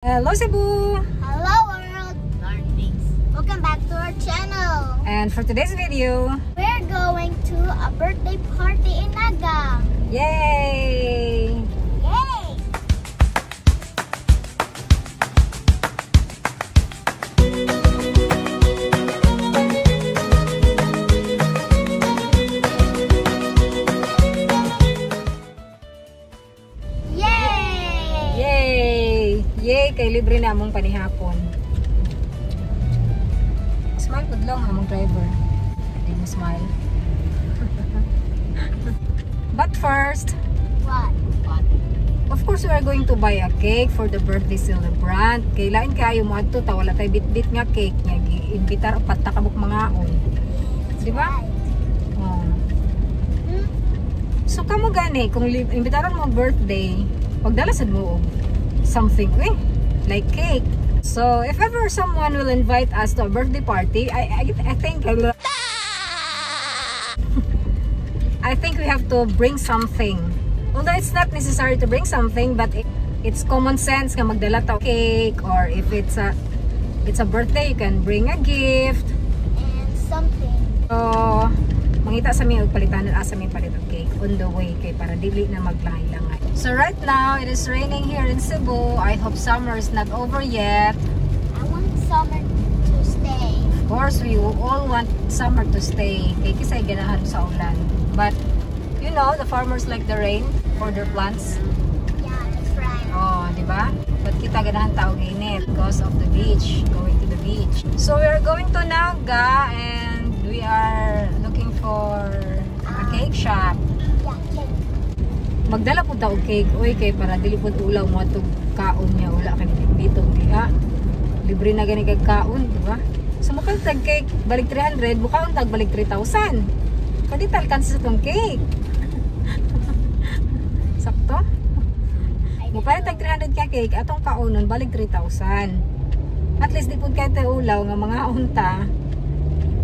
Hello Cebu! Hello world! Earthlings. Welcome back to our channel. And for today's video, we're going to a birthday party in Naga. yay! Yay! Yay! Kay libre na among panihapon. Smile good lang among driver. Hindi mo smile. But first, What? of course we are going to buy a cake for the birthday celebrant. Kailan kayo mo adto ta wala tay bit-bit nga cake nga gi-imbitar upat ta kabuk mangaon. Di ba? Oh. So kamo gani kung imbitaran mo birthday, pagdala sad mo og something like cake. So if ever someone will invite us to a birthday party, I think I think we have to bring something. Although it's not necessary to bring something, but it's common sense nga magdala ta cake, or if it's a birthday, you can bring a gift And something. so mangita sa mi og palitanon asa mi palit og cake on the way kay para dili na maglangay-langay. So right now it is raining here in Cebu. I hope summer is not over yet. I want summer to stay. Of course we all want summer to stay kay kisay ganahan sa ulan. But you know, the farmers like the rain for their plants. Yeah, that's right. Oh, di ba? But kita ganahan ta og init because of the beach, going to the beach. So we are going to Naga and we are looking for a cake shop. Yeah, cake. Magdala po ta og cake oy kay para dili pud ulaw mo atog kaon niya wala kay bitong diha. Libre na gani kag kaon, di ba? So mukha tag cake balik 300, bukaon tag balik 3,000. Pwede talkan sa itong cake. Sakto? Mukha tag 300 ka cake, atong kaunon balik 3,000. At least di pud kay te ulaw nga mga unta.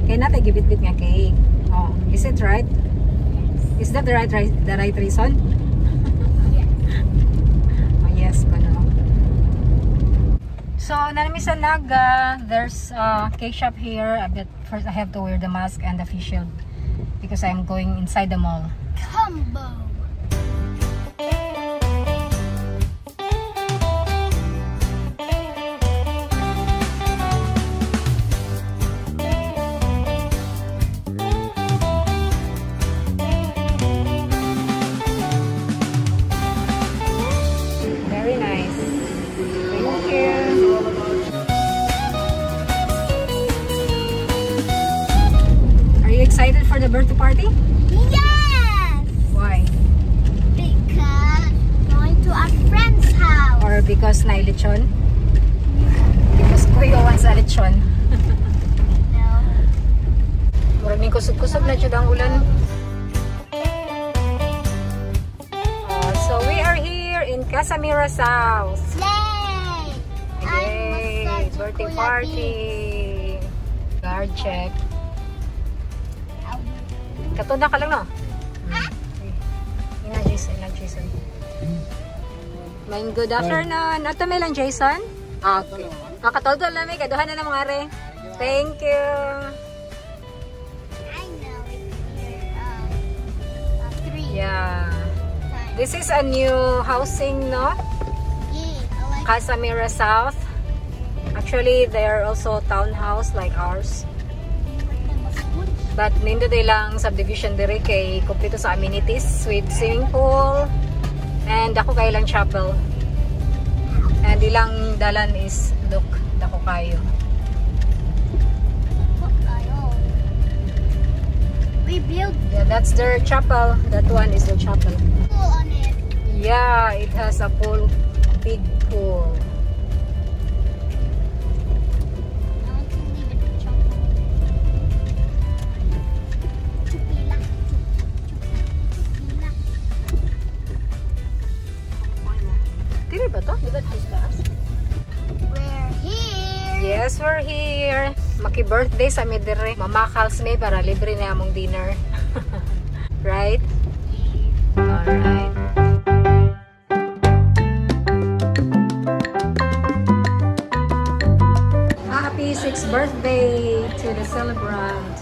Kay natay gibit-bit nga cake. Oh, is it right? Is that the right reason? Yes. Oh, yes, kano. So, nanami sa Naga, there's a cake shop here. But first I have to wear the mask and the face shield because I'm going inside the mall. Combo. Very nice. Thank you. Are you excited for the birthday party? Yes! Why? Because going to a friend's house. Or because na lechon? Because kuya wants a lechon. No. Maraming kusog-kusog na dyan ang ulan. So we are here in CASA MIRA South. Yay! Yay! Birthday party. Guard check. Katunda ka lang, no? Ina Jason. Main good afternoon. Ato may lang Jason? Okay. Katulad lang may kaduhan na ng mga re. Thank you. I know it's here. 3. Yeah. This is a new housing, no? Yeah, I like CASA MIRA South. Actually, they are also townhouse like ours. But nindo day lang subdivision dire kay kompleto sa amenities with swimming pool and dako kayo lang chapel. And ilang dalan is look dako kayo. we built Yeah, that's their chapel. That one is the chapel. pool on it. Yeah, it has a pool, big pool. I want to leave it chapel. Chupila. Chupila. Dili ba to? Dili ba taas? We're here. Yes, we're here. Maki-birthday sa midire. Mamakals may para libre na among dinner. Right? Alright. 6th birthday to the celebrant.